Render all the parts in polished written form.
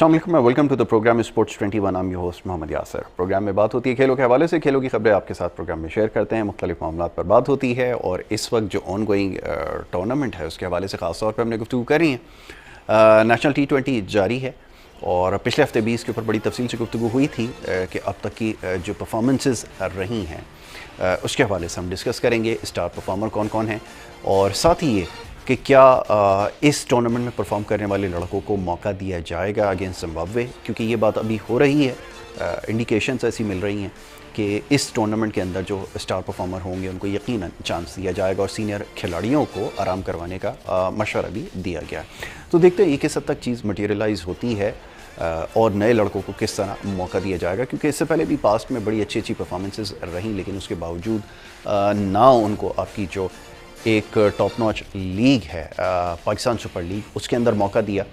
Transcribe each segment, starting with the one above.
अस्सलाम वालेकुम, welcome to the programme sports 21। I am your host Mohammad Yasir. Programme में बात होती है खेलों के हवाले से, खेलों की खबरें आपके साथ प्रोग्राम में शेयर करते हैं, मुख्तलिफ मामलात पर बात होती है। और इस वक्त जो ऑन गोइंग टूर्नामेंट है उसके हवाले से ख़ास तौर पर हमने गुफ्तगू कर रही है। नेशनल T20 जारी है और पिछले हफ्ते भी इसके ऊपर बड़ी तफसील से गुफ्तगू हुई थी कि अब तक की जो परफॉर्मेंसेस रही हैं उसके हवाले से हम डिस्कस करेंगे। स्टार परफॉर्मर कौन कौन हैं और साथ ही ये कि क्या इस टूर्नामेंट में परफॉर्म करने वाले लड़कों को मौका दिया जाएगा अगेंस्ट जिम्बाब्वे, क्योंकि ये बात अभी हो रही है। इंडिकेशंस ऐसी मिल रही हैं कि इस टूर्नामेंट के अंदर जो स्टार परफॉर्मर होंगे उनको यकीनन चांस दिया जाएगा और सीनियर खिलाड़ियों को आराम करवाने का मशवरा भी दिया गया। तो देखते हैं ये किस हद तक चीज़ मटेरियलाइज़ होती है और नए लड़कों को किस तरह मौका दिया जाएगा, क्योंकि इससे पहले भी पास्ट में बड़ी अच्छी अच्छी परफॉर्मेंसेस रहीं, लेकिन उसके बावजूद ना उनको आपकी जो एक टॉप नॉच लीग है पाकिस्तान सुपर लीग, उसके अंदर मौका दिया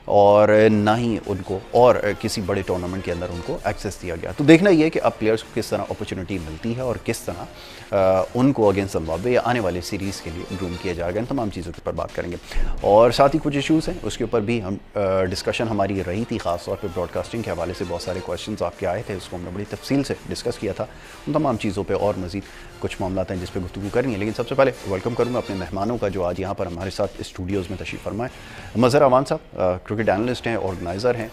और ना ही उनको और किसी बड़े टूर्नामेंट के अंदर उनको एक्सेस दिया गया। तो देखना ये है कि अब प्लेयर्स को किस तरह अपॉर्चुनिटी मिलती है और किस तरह उनको अगेंस्ट जिम्बाब्वे या आने वाले सीरीज़ के लिए ग्रूम किया जाएगा। इन तमाम चीज़ों के ऊपर बात करेंगे और साथ ही कुछ इशूज़ हैं उसके ऊपर भी हम डिस्कशन हमारी रही थी। ख़ास तौर पर ब्रॉडकास्टिंग के हवाले से बहुत सारे क्वेश्चन आपके आए थे, उसको हमने बड़ी तफसील से डिस्कस किया था। उन तमाम चीज़ों पर और मज़ीद कुछ मामला हैं जिस पर गुफ्तगू करेंगे, लेकिन सबसे पहले वेलकम करूँगा अपने मेहमानों का जो आज यहाँ पर हमारे साथ स्टूडियोज़ में तशरीफ़ फरमाएं। मज़हर अवान साहब क्रिकेट एनालिस्ट हैं, ऑर्गेनाइज़र हैं,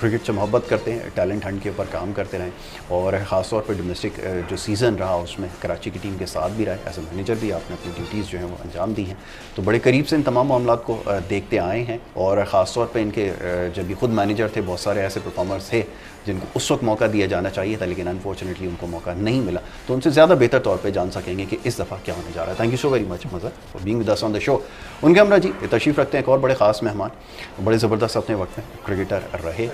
क्रिकेट से मोहब्बत करते हैं, टैलेंट हंट के ऊपर काम करते रहें और ख़ास तौर पर डोमेस्टिक जो सीज़न रहा उसमें कराची की टीम के साथ भी रहे, एज ए मैनेजर भी आपने अपनी ड्यूटीज़ जो हैं वो अंजाम दी हैं। तो बड़े करीब से इन तमाम मामलात को देखते आए हैं और ख़ास तौर पर इनके जब भी खुद मैनेजर थे बहुत सारे ऐसे परफॉर्मर्स थे जिनको उस वक्त मौका दिया जाना चाहिए था, लेकिन अनफॉर्चुनेटली उनको मौका नहीं मिला। तो उनसे ज़्यादा बेहतर तौर पे जान सकेंगे कि इस दफ़ा क्या होने जा रहा है। Thank you so very much Mazhar for being with us on the show. उनके हमरा जी तशरीफ़ रखते हैं एक और बड़े ख़ास मेहमान, बड़े ज़बरदस्त अपने वक्त में क्रिकेटर रहे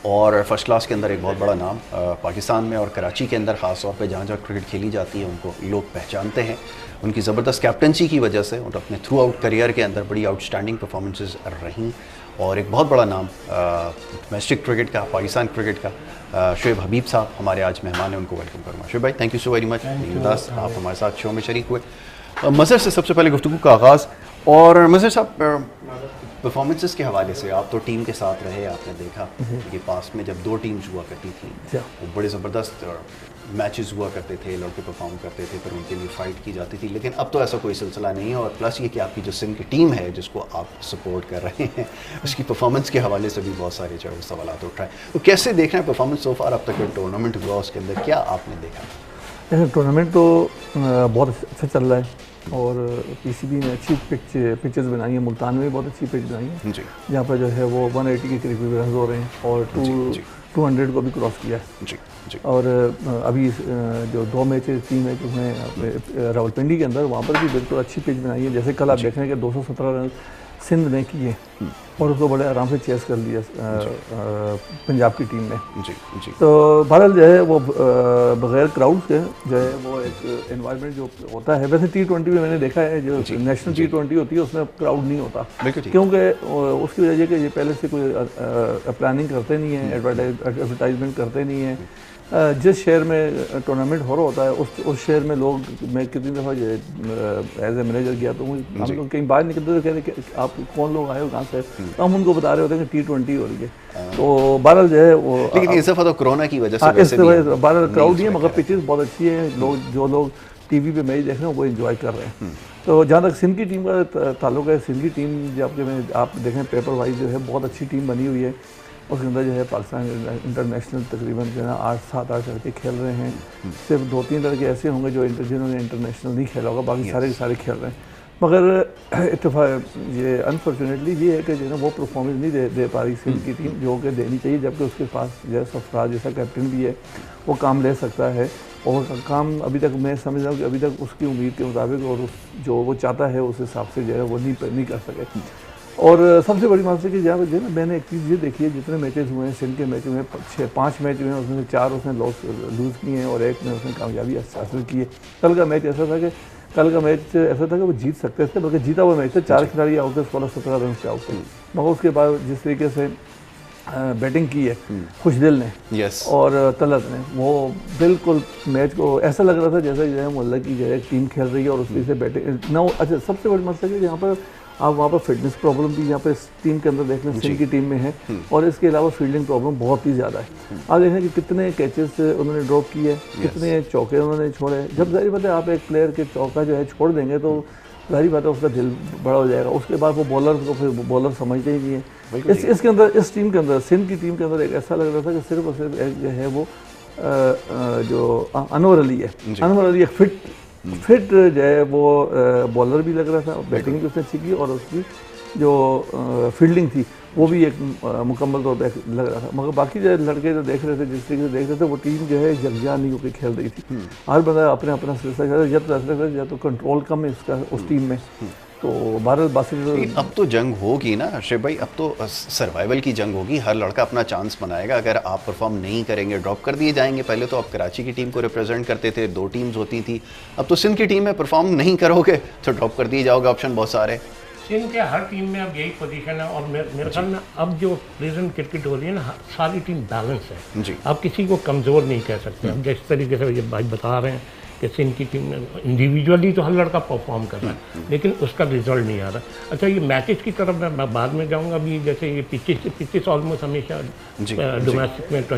और फर्स्ट क्लास के अंदर एक बहुत बड़ा नाम पाकिस्तान में और कराची के अंदर ख़ास तौर पे जहाँ जहाँ क्रिकेट खेली जाती है उनको लोग पहचानते हैं। उनकी ज़बरदस्त कैप्टनसी की वजह से और अपने थ्रू आउट करियर के अंदर बड़ी आउटस्टैंडिंग परफॉर्मेंसेस रहीं और एक बहुत बड़ा नाम डोमेस्टिक क्रिकेट का, पाकिस्तान क्रिकेट का शोएब हबीब साहब हमारे आज मेहमान हैं, उनको वेलकम करूँगा। शोएब भाई thank you so very much, आप हमारे साथ शो में शरीक हुए। मज़हर से सबसे पहले गुफ्तगू का आगाज़। और मज़हर साहब परफॉर्मेंसेस के हवाले से आप तो टीम के साथ रहे, आपने देखा कि पास में जब दो टीम्स हुआ करती थी वो बड़े ज़बरदस्त मैचेस हुआ करते थे, लड़के परफॉर्म करते थे, फिर उनके लिए फ़ाइट की जाती थी, लेकिन अब तो ऐसा कोई सिलसिला नहीं है। और प्लस ये कि आपकी जो सिंध की टीम है जिसको आप सपोर्ट कर रहे हैं उसकी परफॉर्मेंस के हवाले से भी बहुत सारे जो है सवाल उठ रहे हैं। तो कैसे देख रहे हैं परफॉर्मेंस सो फार, अब तक टूर्नामेंट हुआ उसके अंदर क्या आपने देखा? टूर्नामेंट तो बहुत अच्छा चल रहा है और पीसीबी ने अच्छी पिचेस बनाई है, मुल्तान में भी बहुत अच्छी पिच बनाई है जहाँ पर जो है वो 180 के करीब रन हो रहे हैं और 200 को भी क्रॉस किया है। और अभी जो 2 मैचेस 3 मैच हुए हैं रावलपिंडी के अंदर, वहाँ पर भी बिल्कुल अच्छी पिच बनाई है। जैसे कल आप देख रहे हैं कि 217 रन सिंध ने किए और उसको बड़े आराम से चेस कर लिया पंजाब की टीम ने। तो भारत जो है वो बगैर क्राउड के जो है वो एक एनवायरनमेंट जो होता है, वैसे T20 में मैंने देखा है जो नेशनल T20 होती है उसमें क्राउड नहीं होता, क्योंकि उसकी वजह कि ये पहले से कोई प्लानिंग करते नहीं है, एडवर्टाइजमेंट करते नहीं है। जिस शहर में टूर्नामेंट हो रहा होता है उस शहर में लोग, मैं कितनी दफ़ा एज ए मैनेजर गया तो हम लोग कहीं बाहर निकलते तो कह रहे कि आप कौन लोग आए हो कहाँ से, तो हम उनको बता रहे होते हैं कि T20 हो रही है। तो बहरहाल जो है वो, लेकिन इस दफ़ा तो कोरोना की वजह से इस दफ़ा बहरहाल क्राउड नहीं है, मगर पिचेस बहुत अच्छी है, लोग जो लोग टीवी पे मैच देख रहे हैं वो एंजॉय कर रहे हैं। तो जहाँ तक सिंध की टीम का ताल्लुक है, सिंध की टीम जब आप देखें पेपर वाइज जो है बहुत अच्छी टीम बनी हुई है। उसके अंदर जो है पाकिस्तान इंटरनेशनल तकरीबन जो है 7-8 लड़के खेल रहे हैं। सिर्फ 2-3 लड़के ऐसे होंगे जो जिन्होंने इंटरनेशनल नहीं खेला होगा, बाकी सारे के सारे खेल रहे हैं। मगर इत्तेफाक ये अनफॉर्चुनेटली ये है कि जो है ना वो परफॉर्मेंस नहीं दे पा रही सिंध की टीम जो कि देनी चाहिए, जबकि उसके पास जो है सरफराज जैसा कैप्टन भी है, वो काम ले सकता है और काम अभी तक मैं समझ रहा हूँ कि अभी तक उसकी उम्मीद के मुताबिक और जो वो चाहता है उस हिसाब से जो है वो नहीं कर सके। और सबसे बड़ी बात है कि जहाँ जो है ना मैंने एक चीज़ ये देखी है, जितने मैचेस हुए हैं सिंध के मैच में 5 मैच हुए हैं, उसमें 4 उसने लूज़ किए हैं और 1 में उसने कामयाबी हासिल की है। कल का मैच ऐसा था कि वो जीत सकते थे, बल्कि जीता हुआ मैच था, 4 खिलाड़ी आउट थे, 16-17 रन से आउट थे। मगर उसके बाद जिस तरीके से बैटिंग की है खुशदिल ने और तलत ने, वो बिल्कुल मैच को ऐसा लग रहा था जैसे जो है मोहल्ला की जो है टीम खेल रही है और उसकी से बैटिंग ना। अच्छा, सबसे बड़ी मसला है कि यहाँ पर आप वहाँ पर फिटनेस प्रॉब्लम भी यहाँ पे इस टीम के अंदर देख लें, सिंध की टीम में है, और इसके अलावा फील्डिंग प्रॉब्लम बहुत ही ज़्यादा है। आप देखें कि कितने कैचेस उन्होंने ड्रॉप किए, कितने चौके उन्होंने छोड़े। जब जाहिर बात है आप एक प्लेयर के चौका जो है छोड़ देंगे तो जाहिर बात है उसका दिल बड़ा हो जाएगा। उसके बाद वो बॉलर को फिर बॉलर समझते ही नहीं है। इसके अंदर, इस टीम के अंदर, सिंध की टीम के अंदर एक ऐसा लग रहा था कि सिर्फ और सिर्फ एक जो है वो जो अनवर अली है, अनवर अली एक फिट जो है वो बॉलर भी लग रहा था, बैटिंग भी उसने अच्छी की, और उसकी जो फील्डिंग थी वो भी एक मुकम्मल तौर पर लग रहा था। मगर बाकी जो लड़के जो देख रहे थे, जिस तरीके से देख रहे थे, वो टीम जो है यकजान नहीं होकर खेल रही थी। हर बंदा अपने अपना सिलसिला कर रहा है, या तो कंट्रोल कम है उसका उस टीम में। तो भारत बासित अब तो जंग होगी ना अर्शद भाई, अब तो सर्वाइवल की जंग होगी। हर लड़का अपना चांस बनाएगा। अगर आप परफॉर्म नहीं करेंगे ड्रॉप कर दिए जाएंगे। पहले तो आप कराची की टीम को रिप्रेजेंट करते थे, 2 टीम्स होती थी। अब तो सिंध की टीम में परफॉर्म नहीं करोगे तो ड्रॉप कर दिए जाओगे। ऑप्शन बहुत सारे। सिंध के हर टीम में अब यही पोजीशन है, और मेरे ख्याल में अब जो प्रेजेंट क्रिकेट हो रही है ना, सारी टीम बैलेंस है जी। आप किसी को कमज़ोर नहीं कह सकते। अब जिस तरीके से ये भाई बता रहे हैं कि सिंध की टीम में इंडिविजुअली तो हर लड़का परफॉर्म कर रहा है, लेकिन उसका रिजल्ट नहीं आ रहा। अच्छा, ये मैचेस की तरफ मैं बाद में जाऊंगा। अभी जैसे ये पिचेस ऑलमोस्ट हमेशा डोमेस्टिक में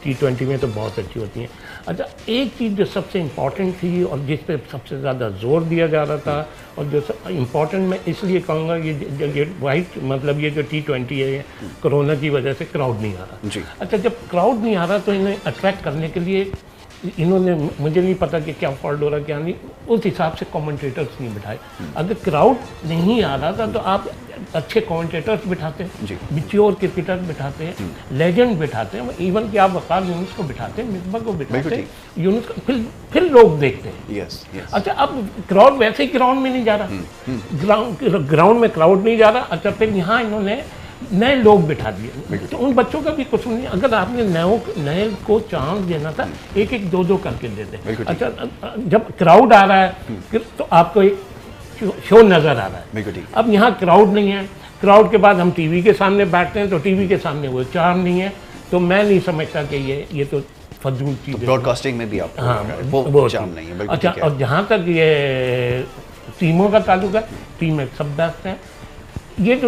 T20 में तो बहुत अच्छी होती हैं। अच्छा, एक चीज़ जो सबसे इम्पॉर्टेंट थी और जिस पे सबसे ज़्यादा जोर दिया जा रहा था, और जो इम्पॉर्टेंट मैं इसलिए कहूँगा, ये वाइट मतलब ये जो T20 है, कोरोना की वजह से क्राउड नहीं आ रहा। अच्छा, जब क्राउड नहीं आ रहा तो इन्हें अट्रैक्ट करने के लिए इन्होंने, मुझे नहीं पता कि क्या फॉल्ट हो रहा क्या नहीं, उस हिसाब से कमेंटेटर्स नहीं बिठाए। अगर क्राउड नहीं आ रहा था तो आप अच्छे कमेंटेटर्स बिठाते हैं, मैच्योर क्रिकेटर्स बिठाते हैं, लेजेंड बिठाते हैं, इवन कि आप वकार यूनुस को बिठाते हैं, मिसबा को बिठाते हैं, यूनुस को, फिर लोग देखते हैं। अच्छा, अब क्राउड वैसे ही ग्राउंड में नहीं जा रहा, ग्राउंड में क्राउड नहीं जा रहा। अच्छा, फिर यहाँ इन्होंने नए लोग बिठा दिए, तो उन बच्चों का भी कुछ नहीं। अगर आपने नए को चांस देना था, एक एक दो करके देते। अच्छा, जब क्राउड आ रहा है तो आपको एक शो नज़र आ रहा है। अब यहाँ क्राउड नहीं है, क्राउड के बाद हम टीवी के सामने बैठते हैं तो टीवी के सामने वो चार्म नहीं है। तो मैं नहीं समझता कि ये तो फजूल चीज़ है। ब्रॉडकास्टिंग में भी आप वो चार्म नहीं है। अच्छा, और जहाँ तक ये टीमों का ताल्लुक है, टीमें सब बेस्ट हैं। ये जो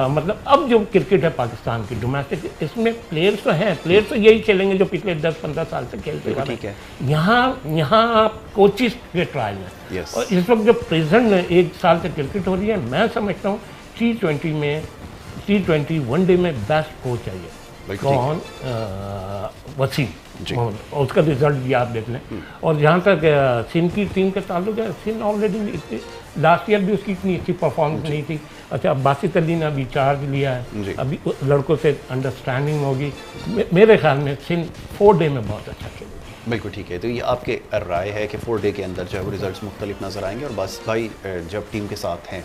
मतलब अब जो क्रिकेट है पाकिस्तान की डोमेस्टिक, इसमें प्लेयर्स तो हैं, प्लेयर्स तो यही खेलेंगे जो पिछले 10-15 साल से खेलते आ रहे हैं। यहाँ कोचिस के ट्रायल है, और इस वक्त जो प्रेजेंट में 1 साल से क्रिकेट हो रही है, मैं समझता हूँ T20 वनडे में बेस्ट कोच चाहिए। कौन? वसीम, और उसका रिजल्ट भी आप देख लें। और जहाँ तक सिंध की टीम का ताल्लुक है, सिंध ऑलरेडी लास्ट ईयर भी उसकी इतनी अच्छी परफॉर्मेंस नहीं थी। अच्छा, बासित अली ने अभी चार्ज लिया है, अभी लड़कों से अंडरस्टैंडिंग होगी। मेरे ख्याल में सिंध 4 डे में बहुत अच्छा खेलेगी। बिल्कुल ठीक है। तो ये आपके राय है कि 4 डे के अंदर जो है वो रिजल्ट्स मुख्तलिफ नज़र आएंगे। और बस भाई जब टीम के साथ हैं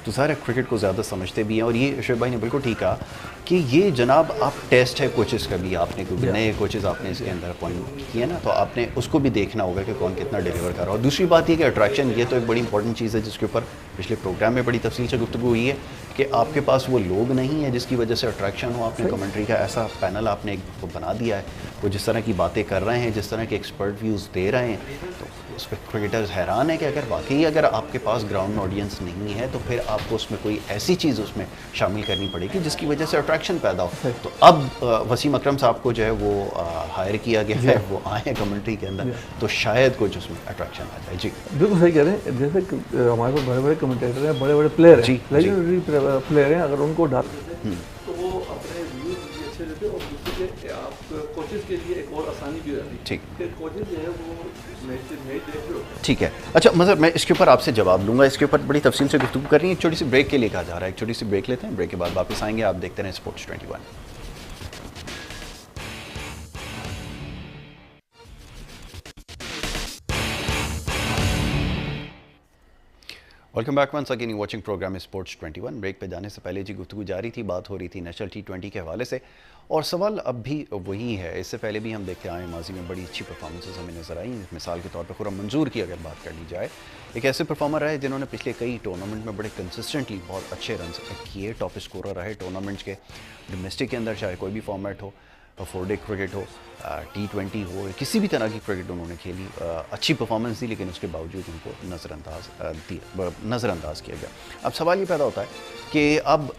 तो सारे क्रिकेट को ज़्यादा समझते भी हैं। और ये शोएब भाई ने बिल्कुल ठीक कहा कि ये जनाब आप टेस्ट है कोचेस का भी, आपने कोई नए कोचेस आपने इसके अंदर अपॉइंट किए ना, तो आपने उसको भी देखना होगा कि कौन कितना डिलीवर कर रहा है। और दूसरी बात ये कि अट्रैक्शन, ये तो एक बड़ी इंपॉर्टेंट चीज़ है जिसके ऊपर पिछले प्रोग्राम में बड़ी तफसील से गुफ्तगू हुई है कि आपके पास वो लोग नहीं है जिसकी वजह से अट्रैक्शन हो। आपने कमेंट्री का ऐसा पैनल आपने एक बना दिया है, वो जिस तरह की बातें कर रहे हैं, जिस तरह के एक्सपर्ट व्यूज़ दे रहे हैं, तो उस पर क्रिकेटर्स हैरान है कि अगर वाकई अगर आपके पास ग्राउंड ऑडियंस नहीं है तो फिर आपको उसमें कोई ऐसी चीज़ उसमें शामिल करनी पड़ेगी जिसकी वजह से अट्रैक्शन पैदा हो। तो अब वसीम अकरम साहब को जो है वो हायर किया गया है, वो आए हैं कमेंट्री के अंदर, तो शायद कुछ उसमें अट्रैक्शन आ जाए। जी बिल्कुल सही कह रहे हैं। जैसे हमारे पास बड़े बड़े कमेंटेटर हैं, बड़े बड़े प्लेयर हैं, लेजेंडरी प्लेयर हैं, अगर उनको डाल तो वो अपने व्यूज भी अच्छे देते हैं, और दूसरे के आप कोचेस के लिए एक और आसानी भी रहती है। ठीक, कोचेस जो है वो मैच देख रहे होते हैं। ठीक है। अच्छा, मतलब मैं इसके ऊपर आपसे जवाब लूँगा, इसके ऊपर बड़ी तफसील से गुफ्तगू कर रही है। एक छोटी सी ब्रेक के लिए कहा जा रहा है, एक छोटी सी ब्रेक लेते हैं, ब्रेक के बाद वापस आएंगे। आप देखते रहें sports 21। Welcome back once again watching programme sports 21। Break पे जाने से पहले जी गुफ्तगू जारी थी, बात हो रही थी नेशनल T20 के हवाले से, और सवाल अब भी वही है। इससे पहले भी हम देखते आए माजी में बड़ी अच्छी परफॉर्मेंसेस हमें नज़र आई। मिसाल के तौर पर खुर्रम मंजूर की अगर बात कर ली जाए, एक ऐसे परफॉर्मर रहे जिन्होंने पिछले कई टूर्नामेंट में बड़े कंसिस्टेंटली बहुत अच्छे रन किए, टॉप स्कोरर रहे टूर्नामेंट्स के, डोमेस्टिक के अंदर चाहे कोई भी फॉर्मेट हो। 4 डे क्रिकेट हो, T20 हो, किसी भी तरह की क्रिकेट उन्होंने खेली, अच्छी परफॉर्मेंस दी, लेकिन उसके बावजूद उनको नज़रअंदाज किया गया। अब सवाल ये पैदा होता है कि अब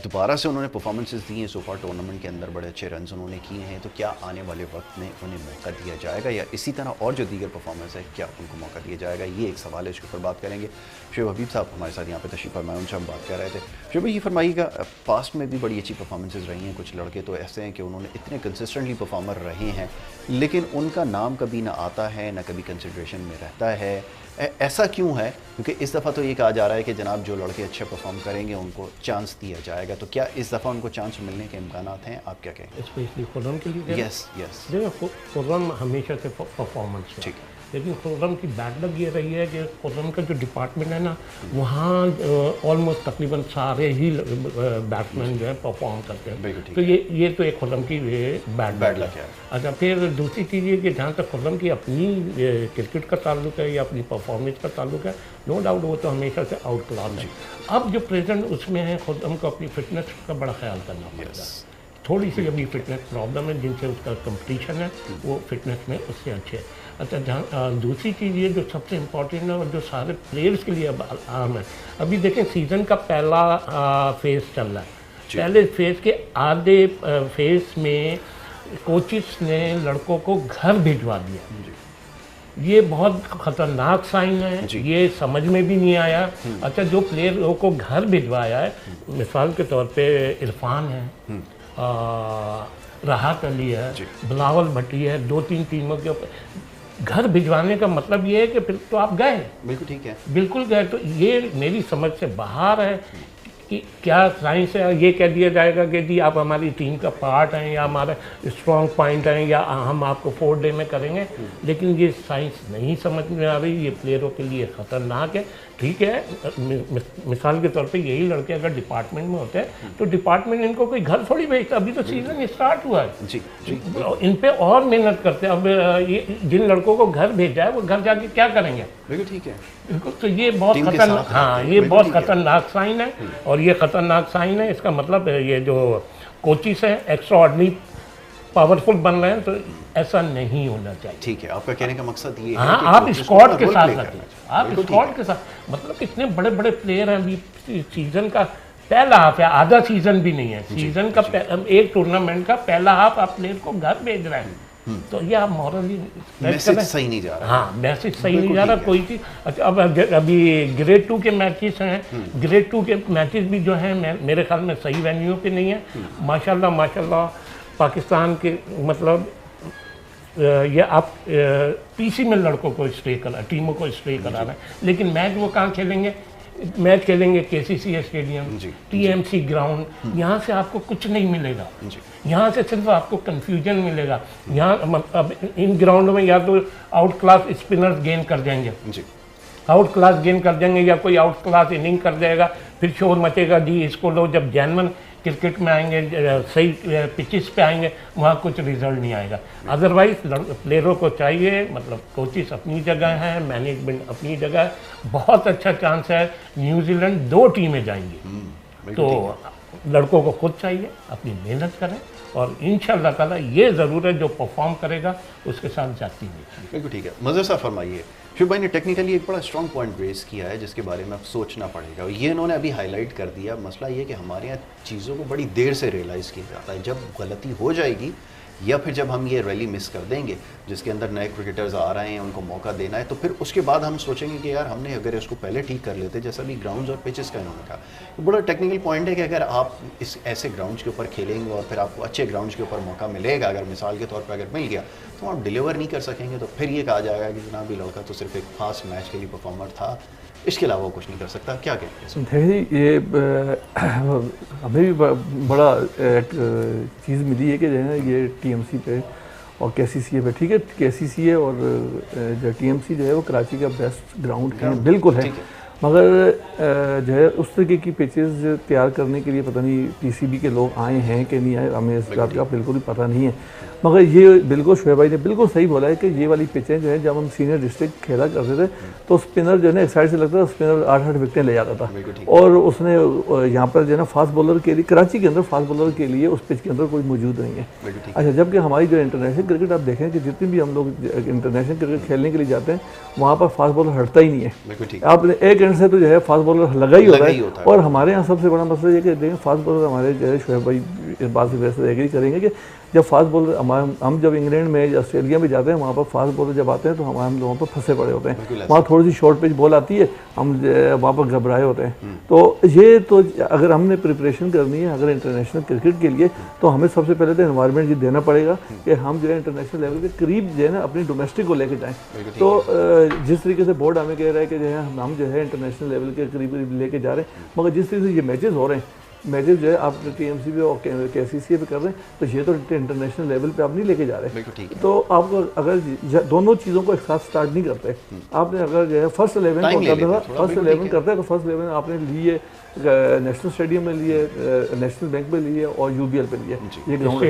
दोबारा से उन्होंने परफॉर्मेंसेस दी हैं, सोफा टूर्नामेंट के अंदर बड़े अच्छे रन्स उन्होंने किए हैं, तो क्या आने वाले वक्त में उन्हें मौका दिया जाएगा या इसी तरह और जो दीगर परफॉर्मेंस है क्या उनको मौका दिया जाएगा, ये एक सवाल है, इसके ऊपर बात करेंगे। शुएब हबीब साहब हमारे साथ यहाँ पे तशरीफ़ फरमाए, उनसे हम बात कर रहे थे। शुएब भाई, ये फरमाइएगा, पास्ट में भी बड़ी अच्छी परफॉर्मेंसेस रही हैं, कुछ लड़के तो ऐसे हैं कि उन्होंने इतने कंसिस्टेंटली परफॉर्मर रहे हैं लेकिन उनका नाम कभी ना आता है ना कभी कंसिडरेशन में रहता है, ऐसा क्यों है? क्योंकि इस दफ़ा तो ये कहा जा रहा है कि जनाब जो लड़के अच्छे परफॉर्म करेंगे उनको चांस दिया जाएगा, तो क्या इस दफ़ा उनको चांस मिलने के इम्कानात हैं? आप क्या कहेंगे? स्पेशली खुर्रम के लिए? यस यस, देखो खुर्रम हमेशा से परफॉर्मेंस है, ठीक है, लेकिन खुर्रम की बैड लक ये रही है कि खुर्रम का जो डिपार्टमेंट है ना, वहाँ ऑलमोस्ट तकरीबन सारे ही बैट्समैन जो है परफॉर्म करते हैं, तो ये तो एक खुर्रम की बैड लक है। अच्छा, फिर दूसरी चीज़ ये कि जहाँ तक खुर्रम की अपनी क्रिकेट का ताल्लुक है या अपनी परफॉर्मेंस का ताल्लुक है, नो डाउट वो तो हमेशा से आउट क्लास है। अब जो प्रेजेंट उसमें है, खुर्रम को अपनी फिटनेस का बड़ा ख्याल करना पड़ेगा। थोड़ी सी अभी फिटनेस प्रॉब्लम है, जिनसे उसका कंपटीशन है वो फिटनेस में उससे अच्छे है। अच्छा, जहाँ दूसरी चीज़ ये जो सबसे इम्पोर्टेंट है और जो सारे प्लेयर्स के लिए अब आम है, अभी देखें सीज़न का पहला फेज़ चल रहा है, पहले फेज़ के आधे फेज़ में कोचिस ने लड़कों को घर भिजवा दिया, ये बहुत ख़तरनाक साइन है, ये समझ में भी नहीं आया। अच्छा, जो प्लेयरों को घर भिजवाया है, मिसाल के तौर पे इरफान है, राहत अली है, बिलावल भट्टी है, 2-3 टीमों के ऊपर घर भिजवाने का मतलब ये है कि फिर तो आप गए, बिल्कुल ठीक है, बिल्कुल गए। तो ये मेरी समझ से बाहर है कि क्या साइंस है, ये कह दिया जाएगा कि जी आप हमारी टीम का पार्ट हैं या हमारा स्ट्रॉन्ग पॉइंट हैं या हम आपको 4 डे में करेंगे, लेकिन ये साइंस नहीं समझ में आ रही, ये प्लेयरों के लिए ख़तरनाक है। ठीक है, मिसाल के तौर पे यही लड़के अगर डिपार्टमेंट में होते हैं तो डिपार्टमेंट इनको कोई घर थोड़ी भेजता, अभी तो सीज़न स्टार्ट हुआ है जी, इन पे और मेहनत करते हैं। अब ये जिन लड़कों को घर भेजा है वो घर जाके क्या करेंगे? बिल्कुल ठीक है, बिल्कुल। तो ये बहुत खतरनाक, हाँ ये बहुत खतरनाक साइन है, और ये खतरनाक साइन है, इसका मतलब ये जो कोचिस हैं एक्स्ट्रा ऑर्डिनरी पावरफुल बन रहे हैं, तो ऐसा नहीं होना चाहिए। ठीक है, आपका कहने का मकसद ये है, हाँ, आप स्क्वाड के साथ रखें, आप स्क्वाड के साथ, मतलब इतने बड़े बड़े प्लेयर हैं, अभी सीजन का पहला हाफ है, आधा सीजन भी नहीं है, सीजन का एक टूर्नामेंट का पहला हाफ आप प्लेयर को घर भेज रहे हैं, तो ये आप मॉरली मैसेज सही नहीं जा रहा। हाँ, मैसेज सही नहीं जा रहा कोई चीज़। अच्छा, अब अभी ग्रेड 2 के मैचेस हैं, ग्रेड 2 के मैचेस भी जो हैं मेरे ख्याल में सही वेन्यू पे नहीं है। माशाल्लाह पाकिस्तान के मतलब ये आप पीसी में लड़कों को स्टे करा, टीमों को स्टे करा रहे हैं, लेकिन मैच वो कहाँ खेलेंगे? मैच खेलेंगे केसीसी स्टेडियम, टीएमसी ग्राउंड, यहाँ से आपको कुछ नहीं मिलेगा, यहाँ से सिर्फ आपको कंफ्यूजन मिलेगा। यहाँ अब इन ग्राउंड में या तो आउट क्लास स्पिनर्स गेन कर जाएंगे, आउट क्लास गेन कर जाएंगे, या कोई आउट क्लास इनिंग कर जाएगा, फिर शोर मचेगा जी इसको लो। जब जेन्युइन क्रिकेट में आएंगे, सही पिचेस पे आएंगे, वहाँ कुछ रिजल्ट नहीं आएगा। अदरवाइज प्लेयरों को चाहिए, मतलब कोचिस अपनी जगह है, मैनेजमेंट अपनी जगह है, बहुत अच्छा चांस है न्यूजीलैंड 2 टीमें जाएंगी, तो लड़कों को खुद चाहिए अपनी मेहनत करें, और इंशाअल्लाह ताला ये ज़रूर है जो परफॉर्म करेगा उसके साथ जाती है। बिल्कुल ठीक है, मज़े से फरमाइए। शुभ भाई ने टेक्निकली एक बड़ा स्ट्रॉन्ग पॉइंट रेस किया है जिसके बारे में अब सोचना पड़ेगा, ये इन्होंने अभी हाईलाइट कर दिया। मसला ये कि हमारे यहाँ चीज़ों को बड़ी देर से रियलाइज़ किया जाता है, जब गलती हो जाएगी या फिर जब हम ये रैली मिस कर देंगे जिसके अंदर नए क्रिकेटर्स आ रहे हैं, उनको मौका देना है, तो फिर उसके बाद हम सोचेंगे कि यार हमने अगर इसको पहले ठीक कर लेते, जैसा भी ग्राउंड्स और पिचेस का इन्होंने कहा। तो बड़ा टेक्निकल पॉइंट है कि अगर आप इस ऐसे ग्राउंड्स के ऊपर खेलेंगे और फिर आपको अच्छे ग्राउंड्स के ऊपर मौका मिलेगा, अगर मिसाल के तौर पर अगर मिल गया, तो आप डिलीवर नहीं कर सकेंगे, तो फिर ये कहा जाएगा कि जनाब ये लड़का तो सिर्फ एक खास मैच के लिए परफॉर्मर था, इसके अलावा वो कुछ नहीं कर सकता। क्या कहते हैं? ये हमें भी बड़ा चीज़ मिली है कि जो है ना ये टीएमसी पे और केसीसी पे, ठीक है, केसीसी है और जो टीएमसी जो है वो कराची का बेस्ट ग्राउंड है, बिल्कुल है, मगर जो है उस तरीके की पिचेस तैयार करने के लिए पता नहीं पीसीबी के लोग आए हैं कि नहीं आए, हमें इस बात का बिल्कुल भी पता नहीं है। मगर ये बिल्कुल शोएब भाई ने बिल्कुल सही बोला है कि ये वाली पिचें जो है जब हम सीनियर डिस्ट्रिक्ट खेला करते थे तो स्पिनर जो है ना एक साइड से लगता था, स्पिनर 8-8 विकेटें ले जाता था। और उसने यहाँ पर जो है ना फास्ट बॉलर के लिए, कराची के अंदर फास्ट बॉलर के लिए उस पिच के अंदर कोई मौजूद नहीं है। अच्छा, जबकि हमारी जो इंटरनेशनल क्रिकेट आप देखें कि जितनी भी हम लोग इंटरनेशनल क्रिकेट खेलने के लिए जाते हैं वहाँ पर फास्ट बॉलर हटता ही नहीं है। आपने एक एंड से तो जो है फास्ट बॉलर लगा ही होता है। और हमारे यहाँ सबसे बड़ा मसला ये कि देखें फास्ट बॉलर हमारे जो है शोएब भाई इस बात से वैसे एग्री करेंगे कि जब फास्ट बॉलर हम जब इंग्लैंड में या ऑस्ट्रेलिया में जाते हैं वहाँ पर फास्ट बॉलर जब आते हैं तो हम लोगों पर फंसे पड़े होते हैं। वहाँ थोड़ी सी शॉर्ट पिच बॉल आती है, हम वहाँ पर घबराए होते हैं। तो ये तो अगर हमने प्रिपरेशन करनी है अगर इंटरनेशनल क्रिकेट के लिए तो हमें सबसे पहले तो एनवायरनमेंट ये देना पड़ेगा कि हम जो है इंटरनेशनल लेवल के करीब जो है ना अपनी डोमेस्टिक को लेके जाएँ। तो जिस तरीके से बोर्ड हमें कह रहा है कि जो है हम जो है इंटरनेशनल लेवल के करीब करीब लेके जा रहे हैं, मगर जिस तरीके से ये मैचेस हो रहे हैं, मैचेस जो है आप टीएमसी पे और केसीसी पे कर रहे हैं तो ये तो इंटरनेशनल लेवल पे आप नहीं लेके जा रहे। तो आपको अगर दोनों चीज़ों को एक साथ स्टार्ट नहीं करते, आपने अगर जो है फर्स्ट 11 को करते हैं तो फर्स्ट 11 आपने लिए नेशनल स्टेडियम में लिए, नेशनल बैंक में लिए और यूबीएल पे लिए। ये ग्राउंड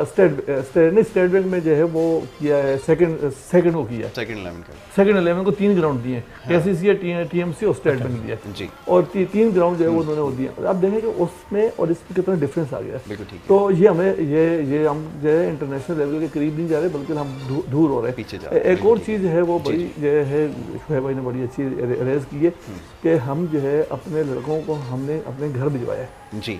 स्टेट बैंक में जो है वो किया है, सेकंड को किया, सेकंड 11 को 3 ग्राउंड दिए, केसीसी, टीएमसी और स्टेट बैंक दिया और 3 ग्राउंड जो है वो उन्होंने वो दिया। आप देखें कि उसमें और इसमें कितना डिफरेंस आ गया। तो ये हमें ये हम जो है इंटरनेशनल लेवल के करीब नहीं जा रहे बल्कि हम दूर हो रहे हैं। एक और चीज़ है वो बड़ी जो है शोएब भाई ने बड़ी अच्छी रेज की है कि हम जो है अपने लड़कों को हमने अपने घर भिजवाया जी।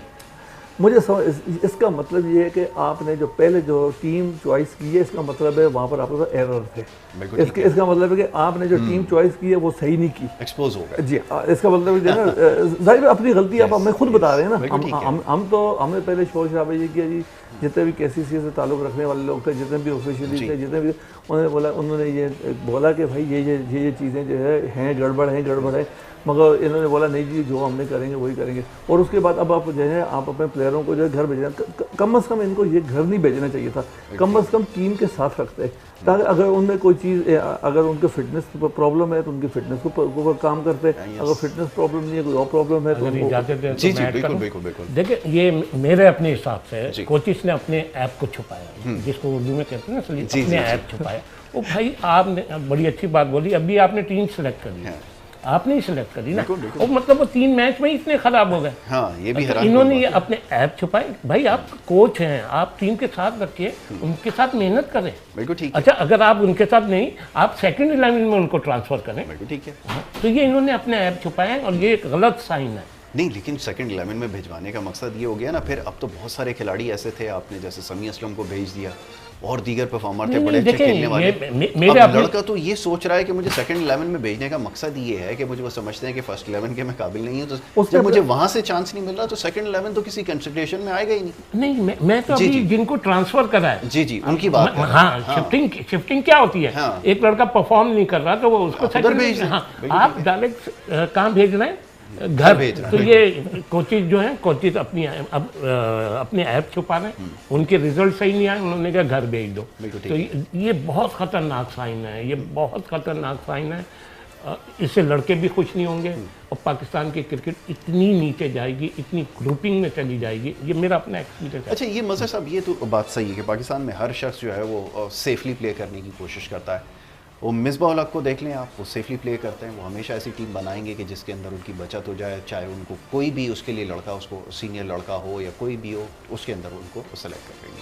मुझे समझ इसका मतलब ये है कि आपने जो पहले जो टीम चॉइस की है इसका मतलब है वहाँ पर आपके पास एरर थे। इसका मतलब है कि आपने जो टीम चॉइस की है वो सही नहीं की, एक्सपोज हो गए जी। इसका मतलब है ना जाहिर अपनी गलती आप हमें खुद बता रहे हैं ना। हम तो हमने पहले शोर शराबा ये किया जी, जितने भी केसीसी से ताल्लुक़ रखने वाले लोग थे, जितने भी ऑफिशियली थे, जितने भी उन्होंने ये बोला कि भाई ये चीज़ें जो है गड़बड़ है, मगर इन्होंने बोला नहीं जी जो हमने करेंगे वही करेंगे। और उसके बाद अब आप जो है आप अपने प्लेयरों को जो है घर भेजना, कम अज़ कम इनको ये घर नहीं भेजना चाहिए था, कम अज़ कम टीम के साथ रखते ताकि अगर उनमें कोई चीज़ अगर उनके फिटनेस प्रॉब्लम है तो उनकी फिटनेस को काम करते, अगर फिटनेस प्रॉब्लम नहीं है कोई और प्रॉब्लम है तो जी बिल्कुल। देखिए ये मेरे अपने हिसाब से कोचिस ने अपने ऐप को छुपाया, जिसको उर्दू में कहते हैं ना, इसलिए अपने ऐप छुपाया। वो भाई आपने बड़ी अच्छी बात बोली, अभी आपने टीम सेलेक्ट कर ली, आपने ही सिलेक्ट करी ना, और मतलब वो 3 मैच में ही इतने खराब हो गए। हाँ, ये भी इन्होंने ये अपने ऐप छुपाए। भाई आप कोच हैं, आप टीम के साथ रखिए, उनके साथ मेहनत करें। बिल्कुल ठीक है। अच्छा, अगर आप उनके साथ नहीं, आप सेकंड 11 में उनको ट्रांसफर करें। बिल्कुल ठीक है। तो ये इन्होंने अपने ऐप छुपाए और ये एक गलत साइन है। नहीं, लेकिन सेकंड 11 में भिजवाने का मकसद ये हो गया ना, फिर अब तो बहुत सारे खिलाड़ी ऐसे थे, आपने जैसे समी असलम को भेज दिया और दीगर परफॉर्मर थे बड़े अच्छे खेलने वाले। अब लड़का तो ये सोच रहा है कि मुझे सेकंड 11 में भेजने का मकसद ये है कि मुझे वो समझते हैं कि फर्स्ट 11 के मैं काबिल नहीं हूँ, तो जब मुझे वहाँ से चांस नहीं मिल रहा तो सेकंड 11 तो किसी कंसिडरेशन में आएगा ही नहीं। मैं तो अभी जिनको ट्रांसफर करा है जी उनकी बात। हाँ, शिफ्टिंग क्या होती है, एक लड़का परफॉर्म नहीं कर रहा तो वो उसको सेकंड भेज, आप डायरेक्ट कहाँ भेज रहे हैं, घर भेज रहे हैं। तो ये कोचिज जो हैं, कोचिज अपने ऐप छुपा रहे हैं, उनके रिजल्ट सही नहीं आए, उन्होंने कहा घर भेज दो। तो ये बहुत ख़तरनाक साइन है, ये बहुत ख़तरनाक साइन है। इससे लड़के भी खुश नहीं होंगे और पाकिस्तान की क्रिकेट इतनी नीचे जाएगी, इतनी ग्रुपिंग में चली जाएगी। ये मेरा अपना एक्सपीरियंस है। अच्छा, ये मज़हर साहब, ये तो बात सही है कि पाकिस्तान में हर शख्स जो है वो सेफली प्ले करने की कोशिश करता है। वो मिसबाह उल हक को देख लें आप, वो सेफली प्ले करते हैं, वो हमेशा ऐसी टीम बनाएंगे कि जिसके अंदर उनकी बचत हो जाए, चाहे उनको कोई भी उसके लिए लड़का, उसको सीनियर लड़का हो या कोई भी हो, उसके अंदर उनको सेलेक्ट कर लेंगे।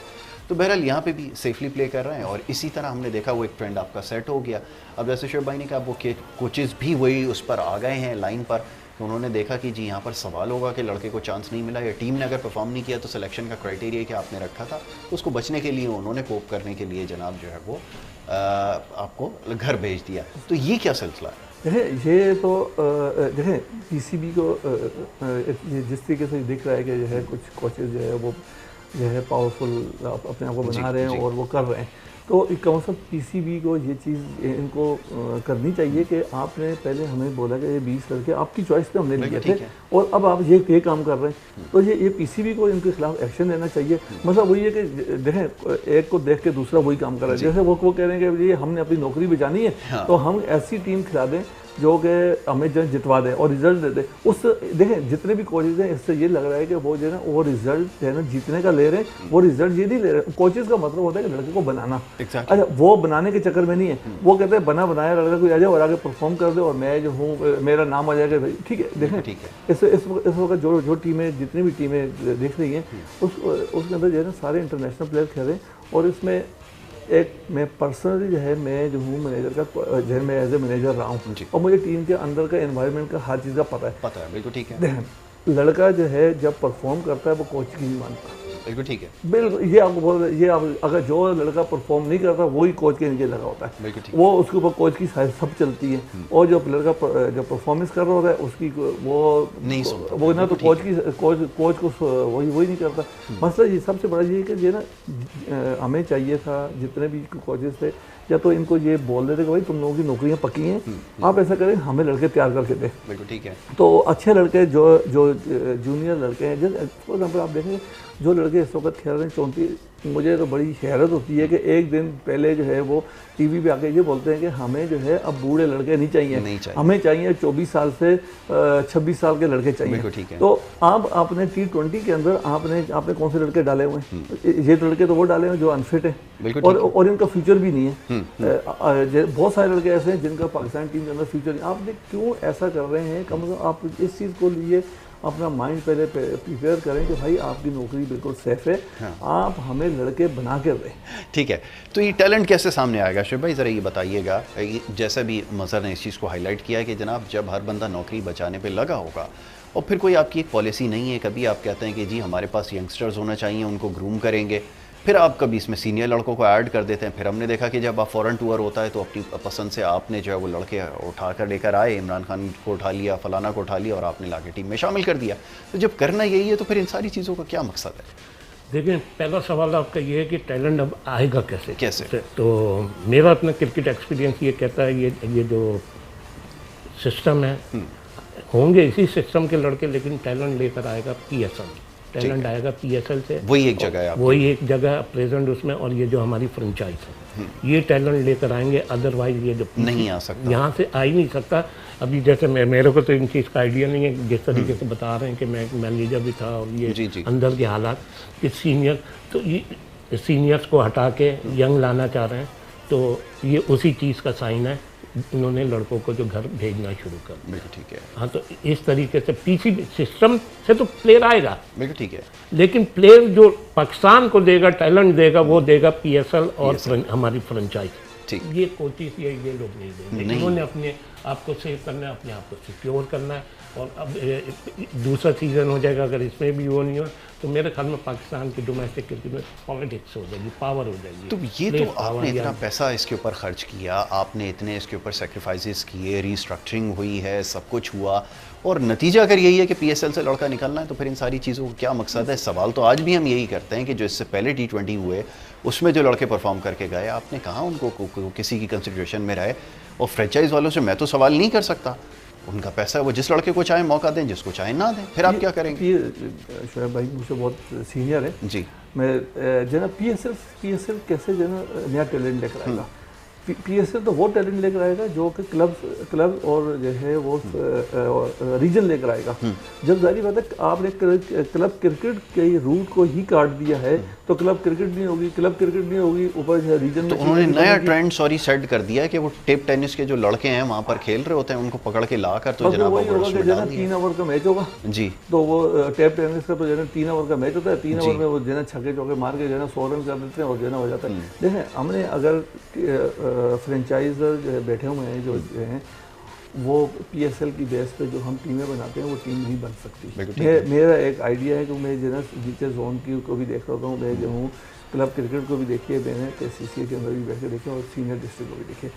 तो बहरहाल यहाँ पे भी सेफली प्ले कर रहे हैं और इसी तरह हमने देखा वो एक ट्रेंड आपका सेट हो गया। अब जैसे शोएब भाई ने कहा, वो कोचेज़ भी वही उस पर आ गए हैं लाइन पर, तो उन्होंने देखा कि जी यहाँ पर सवाल होगा कि लड़के को चांस नहीं मिला या टीम ने अगर परफॉर्म नहीं किया तो सिलेक्शन का क्राइटेरिया कि आपने रखा था, उसको बचने के लिए उन्होंने कोप करने के लिए जनाब जो है वो आपको घर भेज दिया। तो ये क्या सिलसिला है? ये तो देखें पीसीबी को जिस तरीके से दिख रहा है कि जो है कुछ कोचेज जो है वो जो है पावरफुल अपने आप को बना रहे हैं और वो कर रहे हैं, तो कम से कम पीसीबी को ये चीज़ इनको करनी चाहिए कि आपने पहले हमें बोला कि ये 20 लड़के आपकी चॉइस पे हमने लिए थे और अब आप ये काम कर रहे हैं, तो ये पीसीबी को इनके खिलाफ एक्शन लेना चाहिए। मतलब वही है कि देखें, एक को देख के दूसरा वही काम कर रहा है। जैसे वो कह रहे हैं कि ये हमने अपनी नौकरी बचानी है तो हम ऐसी टीम खिला दें जो कि हमें जो जितवा दे और रिजल्ट दे दे। उस देखें जितने भी कोचेज हैं इससे ये लग रहा है कि वो जो है ना वो रिजल्ट है ना जीतने का ले रहे हैं, वो रिजल्ट ये नहीं ले रहे। कोचेज का मतलब होता है कि लड़के को बनाना। अच्छा, वो बनाने के चक्कर में नहीं है, वो कहते हैं बना बनाया लड़का कोई आ जाए और आगे परफॉर्म कर दे और मैं जो हूँ मेरा नाम आ जाएगा। ठीक है, देखें इस वक्त जो टीमें जितनी भी टीमें देख रही हैं उसके अंदर जो है ना सारे इंटरनेशनल प्लेयर खेल रहे हैं। और इसमें एक मैं पर्सनली जो है मैं जो हूँ मैनेजर का जो है मैं एज ए मैनेजर रहा हूँ और मुझे टीम के अंदर का एनवायरनमेंट का हर चीज़ का पता है। बिल्कुल ठीक है। लड़का जो है जब परफॉर्म करता है वो कोच की नहीं मानता। बिल्कुल ठीक है। बिल्कुल, ये आपको बोल रहे, ये आप अगर जो लड़का परफॉर्म नहीं करता वही कोच के नीचे लगा होता है, वो उसके ऊपर कोच की सब चलती है। और जो लड़का जो परफॉर्मेंस कर रहा होता है उसकी वो नहीं सुनता, वो ना तो कोच को वही नहीं करता। मसला ये सबसे बड़ा ये है कि ये ना हमें चाहिए था जितने भी कोचेस थे या तो इनको ये बोल देते कि भाई तुम लोगों की नौकरियां पक्की हैं, आप ऐसा करें हमें लड़के तैयार करके दें। बिल्कुल ठीक है। तो अच्छे लड़के जो जूनियर लड़के हैं, जैसे फॉर एग्जाम्पल आप देखेंगे जो लड़के इस वक्त खेल रहे हैं 34, मुझे तो बड़ी हैरत होती है कि एक दिन पहले जो है वो टीवी पे आके ये बोलते हैं कि हमें जो है अब बूढ़े लड़के नहीं चाहिए, हमें चाहिए 24 साल से 26 साल के लड़के चाहिए। तो आप आपने T20 के अंदर आपने कौन से लड़के डाले हुए हैं? ये लड़के तो वो डाले हुए जो अनफिट है और इनका फ्यूचर भी नहीं है। बहुत सारे लड़के ऐसे हैं जिनका पाकिस्तान टीम के अंदर फ्यूचर नहीं। आप क्यों ऐसा कर रहे हैं? कम से कम आप इस चीज़ को लिए अपना माइंड पहले प्रिपेयर करें कि भाई आपकी नौकरी बिल्कुल सेफ है। हाँ। आप हमें लड़के बना के दें। ठीक है, तो ये टैलेंट कैसे सामने आएगा शुएब भाई, ज़रा ये बताइएगा। जैसा भी मज़हर ने इस चीज़ को हाईलाइट किया है कि जनाब जब हर बंदा नौकरी बचाने पे लगा होगा और फिर कोई आपकी एक पॉलिसी नहीं है, कभी आप कहते हैं कि जी हमारे पास यंगस्टर्स होना चाहिए, उनको ग्रूम करेंगे, फिर आप कभी इसमें सीनियर लड़कों को ऐड कर देते हैं। फिर हमने देखा कि जब आप फॉरेन टूर होता है तो अपनी पसंद से आपने जो है वो लड़के उठा कर लेकर आए, इमरान खान को उठा लिया, फलाना को उठा लिया और आपने लाके टीम में शामिल कर दिया। तो जब करना यही है तो फिर इन सारी चीज़ों का क्या मकसद है? देखिए, पहला सवाल आपका ये है कि टैलेंट अब आएगा कैसे? तो मेरा अपना क्रिकेट एक्सपीरियंस ये कहता है ये जो सिस्टम है होंगे इसी सिस्टम के लड़के, लेकिन टैलेंट लेकर आएगा PSL, टैलेंट आएगा PSL से। वही एक जगह प्रेजेंट उसमें, और ये जो हमारी फ्रेंचाइज है ये टैलेंट लेकर आएंगे। अदरवाइज ये जो नहीं आ सकता, यहाँ से आ ही नहीं सकता। अभी जैसे मेरे को तो इन चीज़ का आइडिया नहीं है, जिस तरीके से बता रहे हैं कि मैं मैनेजर भी था और ये अंदर के हालात कि सीनियर, तो ये सीनियर्स को हटा के यंग लाना चाह रहे हैं, तो ये उसी चीज़ का साइन है। इन्होंने लड़कों को जो घर भेजना शुरू कर दिया। बिल्कुल ठीक है। हाँ, तो इस तरीके से पीसी सिस्टम से तो प्लेयर आएगा। बिल्कुल ठीक है। लेकिन प्लेयर जो पाकिस्तान को देगा, टैलेंट देगा, वो देगा PSL और हमारी फ्रेंचाइज। ये कोचिज ये लोग नहीं देंगे। इन्होंने अपने आप को सेव करना है, अपने आप को सिक्योर करना है। और अब दूसरा सीज़न हो जाएगा, अगर इसमें भी वो नहीं हो तो मेरे ख्याल में पाकिस्तान की डोमेस्टिक क्रिकेट में पॉलिटिक्स हो जाएगी, पावर हो जाएगी। तो ये तो आपने इतना पैसा इसके ऊपर खर्च किया, आपने इतने इसके ऊपर सेक्रीफाइसेस किए, रीस्ट्रक्चरिंग हुई है, सब कुछ हुआ, और नतीजा अगर यही है कि PSL से लड़का निकलना है, तो फिर इन सारी चीज़ों को क्या मकसद है? सवाल तो आज भी हम यही करते हैं कि जो इससे पहले T20 हुए उसमें जो लड़के परफॉर्म करके गए, आपने कहा उनको किसी की कंसिडरेशन में रहे? और फ्रेंचाइज वालों से मैं तो सवाल नहीं कर सकता, उनका पैसा है, वो जिस लड़के को चाहे मौका दें, जिसको चाहे ना दें, फिर आप क्या करेंगे? ये शुएब भाई मुझसे बहुत सीनियर है जी। मैं जो ना PSL कैसे जो ना नया टैलेंट लेकर आएगा? PSL तो वो टैलेंट लेकर आएगा जो कि क्लब और जो है वो रीजन लेकर आएगा। जब जारी बात है आपने क्लब क्रिकेट के रूट को ही काट दिया है तो क्लब क्रिकेट नहीं होगी, ऊपर रीजन तो उन्होंने नया ट्रेंड सेट कर दिया है कि वो टेप टेनिस के जो लड़के हैं वहाँ पर खेल रहे होते हैं, उनको पकड़ के लाकर तो जनाब वही होगा कि जना 3 ओवर का मैच होगा जी। तो वो टेप टेनिस का तो जना 3 ओवर का मैच होता है, 3 ओवर में वो जना छक्के चौके मार के जना 100 रन कर देते हैं और जना हो जाता है। देखें, हमने अगर फ्रेंचाइजर जो बैठे हुए हैं जो हैं वो PSL की बेस पे जो हम टीमें बनाते हैं वो टीम नहीं बन सकती। मेरा एक आइडिया है कि मैं जो ना नीचे जोन की को भी देख रहा हूँ, मैं जो हूँ क्लब क्रिकेट को भी देखिए, मैंने CCA के अंदर भी बैठ के देखे और सीनियर डिस्ट्रिक्ट को भी देखिए।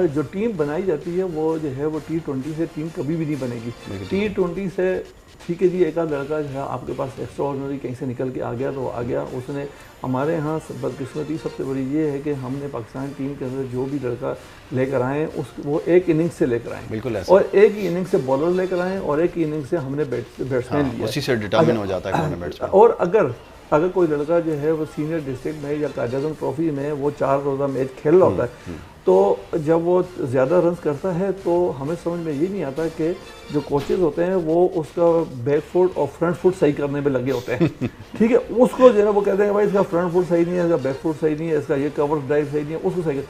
जो टीम बनाई जाती है वो जो है वो T20 से टीम कभी भी नहीं बनेगी। T20 से ठीक है जी, एक आध लड़का जो है आपके पास एक्स्ट्रा ऑर्डिनरी कहीं से निकल के आ गया तो आ गया, उसने हमारे यहाँ बदकिस्मती सबसे बड़ी ये है कि हमने पाकिस्तान टीम के अंदर जो भी लड़का लेकर आए वो एक इनिंग्स से लेकर आए, बिल्कुल ऐसा, और एक ही इनिंग्स से बॉलर लेकर आए और एक ही इनिंग्स से हमने बैट्समैन लिया, उसी से डिटरमिन हो जाता है कौन है बैट्समैन। और अगर अगर कोई लड़का जो है वो सीनियर डिस्ट्रिक्ट में या कायद-ए-आज़म ट्रॉफी में वो 4 रोज़ा मैच खेल रहा होता है, तो जब वो ज़्यादा रन करता है तो हमें समझ में ये नहीं आता कि जो कोचेज़ होते हैं वो उसका बैक फुट और फ्रंट फुट सही करने में लगे होते हैं। ठीक है, उसको जो है वो कहते हैं भाई इसका फ्रंट फुट सही नहीं है, इसका बैक फुट सही नहीं है, इसका ये कवर ड्राइव सही नहीं है, उसको सही कर।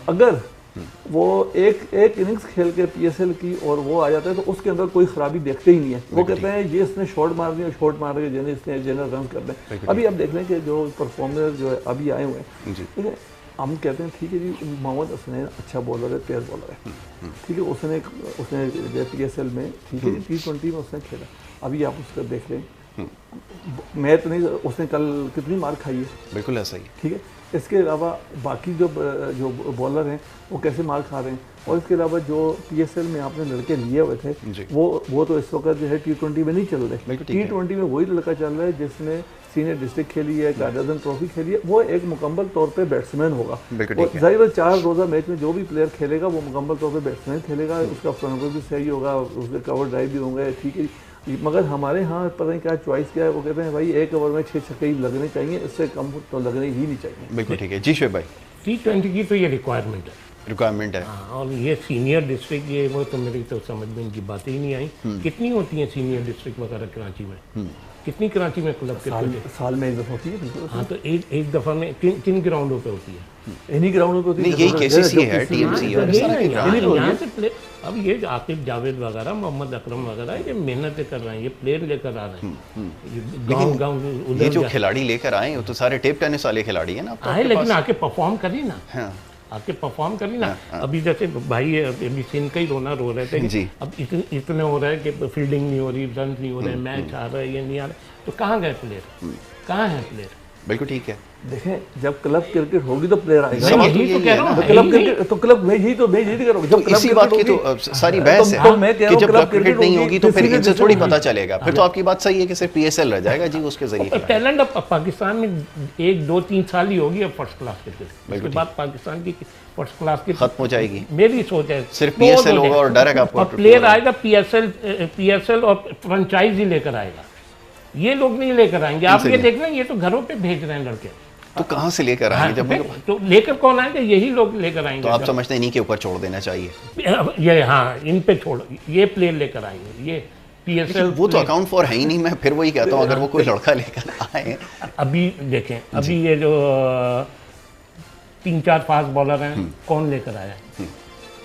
अगर वो एक इनिंग्स खेल के पीएसएल की और वो आ जाता है तो उसके अंदर कोई खराबी देखते ही नहीं है। वो कहते हैं ये इसने शॉट मार दिया, शॉट मार के जिन्हें इसने जिन्हें रन कर दें। अभी आप देख लें कि जो परफॉर्मर जो है अभी आए हुए हैं, ठीक है, हम कहते हैं ठीक है जी मोहम्मद हसनैन अच्छा बॉलर है, तेज बॉलर है, ठीक है, उसने पीएसएल में ठीक है T20 में उसने खेला। अभी आप उसका देख लें, मैं तो नहीं, उसने कल कितनी मार खाई है, बिल्कुल ऐसा ही, ठीक है। इसके अलावा बाकी जो बॉलर हैं वो कैसे मार खा रहे हैं, और इसके अलावा जो पीएसएल में आपने लड़के लिए हुए थे वो तो इस वक्त जो है T20 में नहीं चल रहे। T20 में वही लड़का चल रहा है जिसने सीनियर डिस्ट्रिक्ट खेली है, कायद-ए-आज़म ट्रॉफी खेली है, वो एक मुकम्मल तौर पे बैट्समैन होगा। जाहिर है 4 रोज़ा मैच में जो भी प्लेयर खेलेगा वो मुकम्मल तौर पे बैट्समैन खेलेगा, उसका फ्रंट फुट भी सही होगा, उसके कवर ड्राइव भी होंगे, ठीक है। मगर हमारे यहाँ पता नहीं क्या चॉइस क्या है, वो कहते हैं भाई एक ओवर में 6 छक्के ही लगने चाहिए, इससे कम तो लगने ही नहीं चाहिए। बिल्कुल ठीक है जी शोएब भाई। T20 की तो ये रिक्वायरमेंट है, है। और ये सीनियर डिस्ट्रिक्ट ये वो तो मेरी तो समझ में इनकी बातें ही नहीं आई। कितनी होती हैं सीनियर डिस्ट्रिक्ट वगैरह कराची में? कितनी कराची में क्लब के साल में एक दफ़ा होती है, बिल्कुल। हाँ, तो एक दफ़ा में किन ग्राउंडों पे होती है? इन्हीं ग्राउंडों पे होती है। यही केसीसी है, टीएमसी और इस तरह के ग्राउंड। यहाँ से प्ले अब ये आकिब जावेद वगैरह, मोहम्मद अकरम वगैरह ये मेहनत कर रहे हैं, ये प्लेयर लेकर आ रहे हैं गाँव ये जो खिलाड़ी लेकर आए वो तो सारे टेप टेनिस वाले खिलाड़ी हैं ना, आए, लेकिन आके परफॉर्म करी ना, आके परफॉर्म करी ना। अभी जैसे भाई अभी सिंध का ही रो रहे थे, अब इतने हो रहा है कि फील्डिंग नहीं हो रही, रन नहीं हो रहे, मैच आ रहा है, ये नहीं आ रहा, तो कहाँ गए प्लेयर, कहाँ है प्लेयर? बिल्कुल ठीक है। देखें जब क्लब क्रिकेट होगी तो प्लेयर आएगा। यही तो कह रहा हूं, क्लब क्रिकेट तो क्लब में यही तो करूंगा। जब इसी बात की तो सारी बहस है कि जब क्लब क्रिकेट नहीं होगी तो फिर इनसे थोड़ी पता चलेगा। फिर तो आपकी बात सही है कि सिर्फ पीएसएल रह जाएगा जी, उसके जरिए टैलेंट। अब पाकिस्तान में 1, 2, 3 साल ही होगी अब फर्स्ट क्लास क्रिकेट, उसके बाद पाकिस्तान की फर्स्ट क्लास की खत्म हो जाएगी। मेरी सोच है सिर्फ पीएसएल होगा और डर है आपको। प्लेयर आएगा पीएसएल और फ्रेंचाइज ही लेकर आएगा, ये लोग नहीं लेकर आएंगे। आप ये देख रहे हैं, ये तो घरों पे भेज रहे हैं लड़के, तो कहाँ से लेकर आएंगे? जब तो लेकर कौन आएंगे? यही लोग लेकर आएंगे। तो आप समझते हैं इन्हीं के ऊपर छोड़ देना चाहिए ये? हाँ, इन पे छोड़, ये प्लेयर लेकर आएंगे, ये पीएसएल वो तो अकाउंट फॉर है ही नहीं। मैं फिर वही कहता हूँ, अगर वो कोई लड़का लेकर आए। अभी देखें, अभी ये जो 3-4 फास्ट बॉलर हैं, कौन लेकर आया?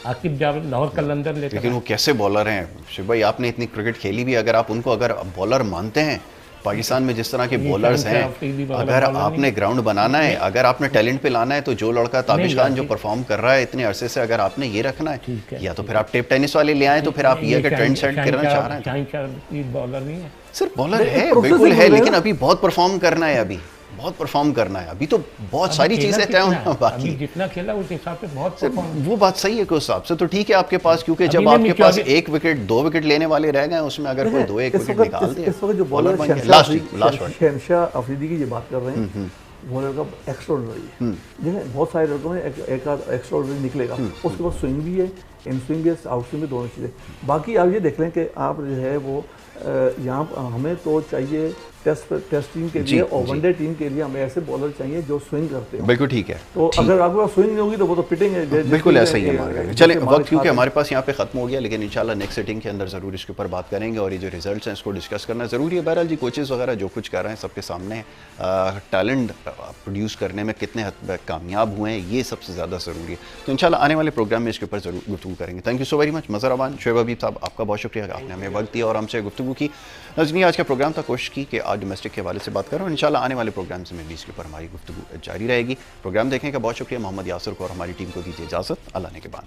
आकिब जावेद लाहौर कलंदर लेकर। लेकिन वो कैसे बॉलर हैं शिव भाई? आपने इतनी क्रिकेट खेली भी, अगर आप उनको अगर बॉलर मानते हैं, पाकिस्तान में जिस तरह के बॉलर्स हैं, अगर आपने ग्राउंड बनाना है, अगर आपने टैलेंट पे लाना है, तो जो लड़का ताबिश खान जो परफॉर्म कर रहा है इतने अरसे से, अगर आपने ये रखना है, या तो फिर आप टेप टेनिस वाले ले आए, तो फिर आप ये ट्रेंड सेट करना चाह रहे हैं। बॉलर नहीं है, सिर्फ बॉलर है, बिल्कुल है, लेकिन अभी बहुत परफॉर्म करना है, अभी बहुत परफॉर्म करना है, अभी तो बहुत सारी चीजें तय होना बाकी। जितना खेला उस हिसाब से बहुत परफॉर्म। वो बात सही है कि उस हिसाब से तो ठीक है आपके पास, क्योंकि जब आपके पास 1 विकेट 2 विकेट लेने वाले रह गए, उसमें अगर कोई 2-1 विकेट निकाल दे, इस वक्त जो बॉलर शहनशाह अफरीदी की ये बात कर रहे हैं, वो लड़का एक्स्ट्राऑर्डिनरी है। देखें बहुत सारे लड़कों में एक आध एक्स्ट्राऑर्डिनरी निकलेगा, उसके बाद स्विंग भी है, इन स्विंग भी है, आउट स्विंग भी, दोनों चीज़ें। बाकी आप ये देख लें कि आप जो है वो यहाँ हमें तो चाहिए टेस्ट टीम के लिए और वनडे टीम के लिए हमें ऐसे बॉलर चाहिए जो स्विंग करते हैं। बिल्कुल ठीक है। तो अगर आपके पास स्विंग नहीं होगी तो वो तो पिटेंगे। बिल्कुल ऐसा ही है। चलें, वक्त क्योंकि हमारे पास यहाँ पे खत्म हो गया, लेकिन इंशाल्लाह नेक्स्ट सिटिंग के अंदर ज़रूर इसके ऊपर बात करेंगे और ये जो रिजल्ट्स हैं इसको डिस्कस करना ज़रूरी है। बहरहाल जी, कोचेज़ वगैरह जो कुछ कर रहे हैं सबके सामने टैलेंट प्रोड्यूस करने में कितने हद तक कामयाब हुए हैं, ये सबसे ज़्यादा ज़रूरी है। तो इंशाल्लाह आने वाले प्रोग्राम में इसके ऊपर ज़रूर गुफ्तगू करेंगे। Thank you so very much Mazhar Aman, Shoaib Habib साहब, आपका बहुत शुक्रिया, आपने हमें वक्त दिया और हमसे गुफ्तगू की। नज़मीन, आज का प्रोग्राम था, कोशिश की कि आज डोमेस्टिक के हवाले से बात करें और इंशाल्लाह आने वाले प्रोग्राम में भी इसके ऊपर हमारी गुफ्तगू जारी रहेगी। प्रोग्राम देखने का बहुत शुक्रिया। मोहम्मद यासर को और हमारी टीम को दीजिए इजाज़त। अल्लाह ने के बाद।